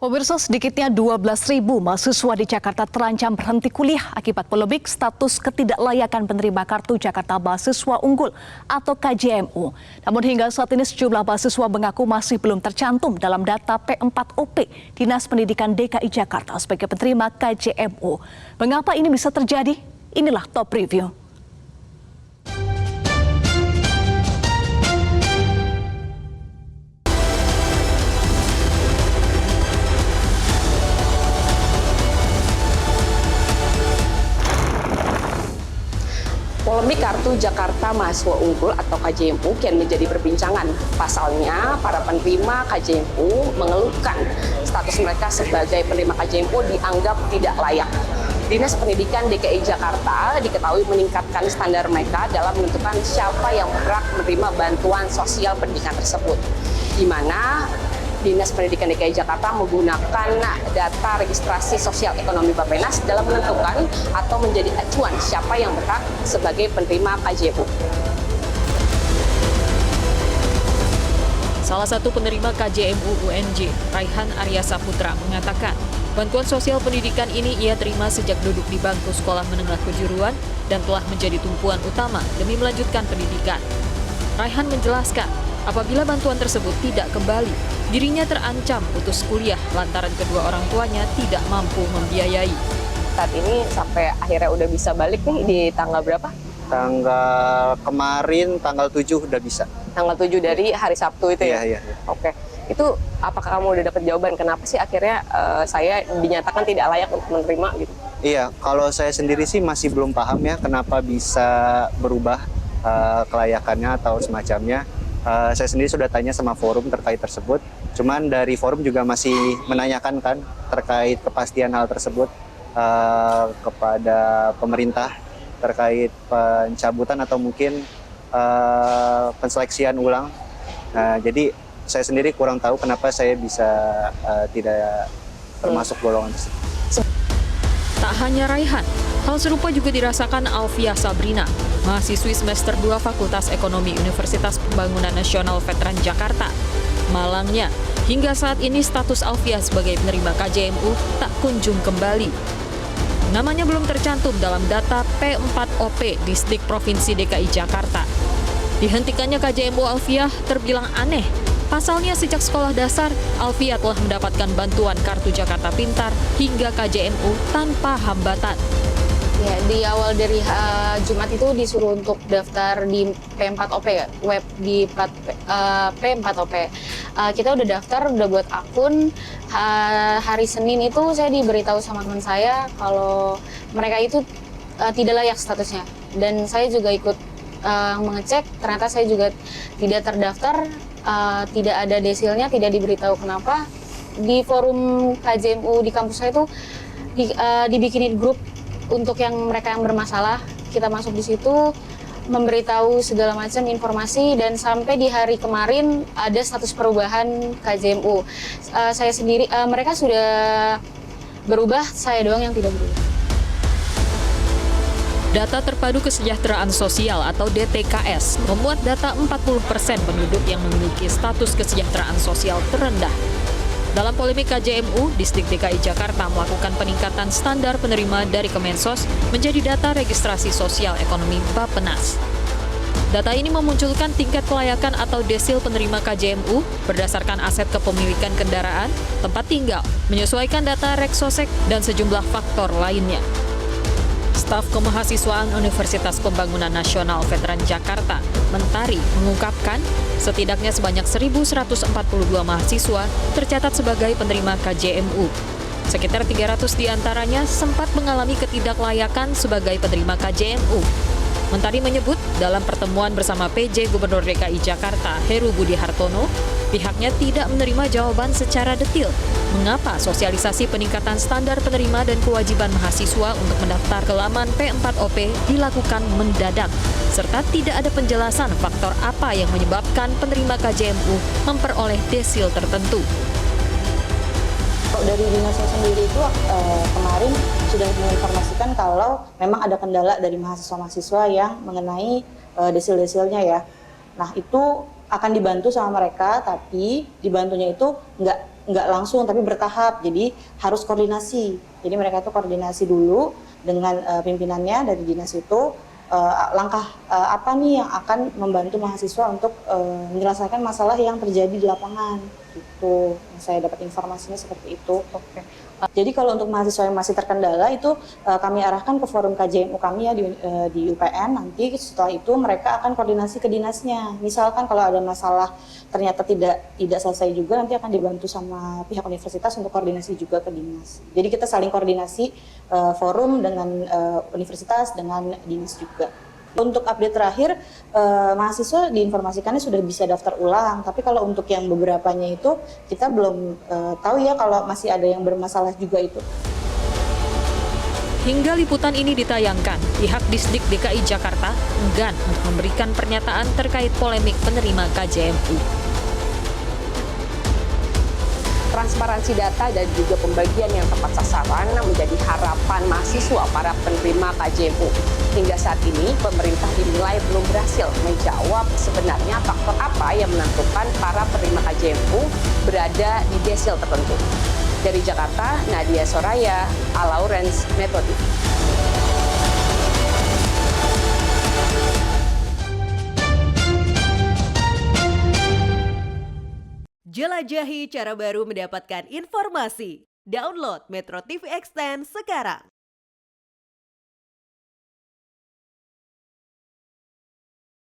Pemirsa, sedikitnya 12.000 mahasiswa di Jakarta terancam berhenti kuliah akibat polemik status ketidaklayakan penerima Kartu Jakarta Mahasiswa Unggul atau KJMU. Namun hingga saat ini sejumlah mahasiswa mengaku masih belum tercantum dalam data P4OP Dinas Pendidikan DKI Jakarta sebagai penerima KJMU. Mengapa ini bisa terjadi? Inilah Top Review. Polemik Kartu Jakarta Mahasiswa Unggul atau KJMU kian menjadi perbincangan. Pasalnya, para penerima KJMU mengeluhkan status mereka sebagai penerima KJMU dianggap tidak layak. Dinas Pendidikan DKI Jakarta diketahui meningkatkan standar mereka dalam menentukan siapa yang berhak menerima bantuan sosial pendidikan tersebut, di mana Dinas Pendidikan DKI Jakarta menggunakan data registrasi sosial ekonomi Bappenas dalam menentukan atau menjadi acuan siapa yang berhak sebagai penerima KJMU. Salah satu penerima KJMU UNJ, Raihan Arya Saputra, mengatakan bantuan sosial pendidikan ini ia terima sejak duduk di bangku sekolah menengah kejuruan dan telah menjadi tumpuan utama demi melanjutkan pendidikan. Raihan menjelaskan, apabila bantuan tersebut tidak kembali, dirinya terancam putus kuliah lantaran kedua orang tuanya tidak mampu membiayai. Saat ini sampai akhirnya udah bisa balik nih di tanggal berapa? Tanggal kemarin, tanggal 7 udah bisa. Tanggal 7 dari hari Sabtu itu ya? Iya. Oke. Itu apakah kamu udah dapat jawaban kenapa sih akhirnya saya dinyatakan tidak layak untuk menerima gitu? Iya, kalau saya sendiri sih masih belum paham ya kenapa bisa berubah kelayakannya atau semacamnya. Saya sendiri sudah tanya sama forum terkait tersebut. Cuman dari forum juga masih menanyakan kan terkait kepastian hal tersebut kepada pemerintah terkait pencabutan atau mungkin penseleksian ulang. Jadi saya sendiri kurang tahu kenapa saya bisa tidak termasuk golongan tersebut. Tak hanya Raihan, hal serupa juga dirasakan Alfia Sabrina, mahasiswi semester 2 Fakultas Ekonomi Universitas Pembangunan Nasional Veteran Jakarta. Malangnya, hingga saat ini status Alfia sebagai penerima KJMU tak kunjung kembali. Namanya belum tercantum dalam data P4OP Distrik Provinsi DKI Jakarta. Dihentikannya KJMU Alfia terbilang aneh. Pasalnya sejak sekolah dasar, Alfia telah mendapatkan bantuan Kartu Jakarta Pintar hingga KJMU tanpa hambatan. Ya, di awal dari Jumat itu disuruh untuk daftar di P4OP ya, web di P4OP. Kita udah daftar, udah buat akun. Hari Senin itu saya diberitahu sama teman saya kalau mereka itu tidak layak statusnya. Dan saya juga ikut mengecek, ternyata saya juga tidak terdaftar, tidak ada desilnya, tidak diberitahu kenapa. Di forum KJMU di kampus saya itu dibikinin grup untuk yang mereka yang bermasalah. Kita masuk di situ, memberitahu segala macam informasi, dan sampai di hari kemarin ada status perubahan KJMU. Saya sendiri, mereka sudah berubah, saya doang yang tidak berubah. Data Terpadu Kesejahteraan Sosial atau DTKS memuat data 40% penduduk yang memiliki status kesejahteraan sosial terendah. Dalam polemik KJMU, Distrik DKI Jakarta melakukan peningkatan standar penerima dari Kemensos menjadi data registrasi sosial ekonomi Bappenas. Data ini memunculkan tingkat kelayakan atau desil penerima KJMU berdasarkan aset kepemilikan kendaraan, tempat tinggal, menyesuaikan data Reksosek, dan sejumlah faktor lainnya. Staf Kemahasiswaan Universitas Pembangunan Nasional Veteran Jakarta, Mentari, mengungkapkan setidaknya sebanyak 1.142 mahasiswa tercatat sebagai penerima KJMU. Sekitar 300 diantaranya sempat mengalami ketidaklayakan sebagai penerima KJMU. Mentari menyebut dalam pertemuan bersama PJ Gubernur DKI Jakarta, Heru Budi Hartono, pihaknya tidak menerima jawaban secara detil mengapa sosialisasi peningkatan standar penerima dan kewajiban mahasiswa untuk mendaftar ke laman P4OP dilakukan mendadak, serta tidak ada penjelasan faktor apa yang menyebabkan penerima KJMU memperoleh desil tertentu. Dari dinasnya sendiri itu kemarin sudah menginformasikan kalau memang ada kendala dari mahasiswa-mahasiswa yang mengenai desil-desilnya ya. Nah itu akan dibantu sama mereka, tapi dibantunya itu nggak nggak langsung tapi bertahap, jadi harus koordinasi. Jadi mereka tuh koordinasi dulu dengan pimpinannya dari dinas itu, langkah apa nih yang akan membantu mahasiswa untuk menyelesaikan masalah yang terjadi di lapangan. Itu saya dapat informasinya seperti itu. Jadi kalau untuk mahasiswa yang masih terkendala itu kami arahkan ke forum KJMU kami ya di UPN. Nanti setelah itu mereka akan koordinasi ke dinasnya. Misalkan kalau ada masalah ternyata tidak selesai juga, nanti akan dibantu sama pihak universitas untuk koordinasi juga ke dinas. Jadi kita saling koordinasi forum dengan universitas dengan dinas juga. Untuk update terakhir, mahasiswa diinformasikannya sudah bisa daftar ulang. Tapi kalau untuk yang beberapanya itu, kita belum tahu ya kalau masih ada yang bermasalah juga itu. Hingga liputan ini ditayangkan, pihak Disdik DKI Jakarta enggan untuk memberikan pernyataan terkait polemik penerima KJMU. Transparansi data dan juga pembagian yang tepat sasaran menjadi harapan mahasiswa para penerima KJMU. Hingga saat ini, pemerintah dinilai belum berhasil menjawab sebenarnya faktor apa yang menentukan para penerima KJMU berada di desil tertentu. Dari Jakarta, Nadia Soraya, Alaurens, Metro TV. Jelajahi cara baru mendapatkan informasi. Download Metro TV Extend sekarang.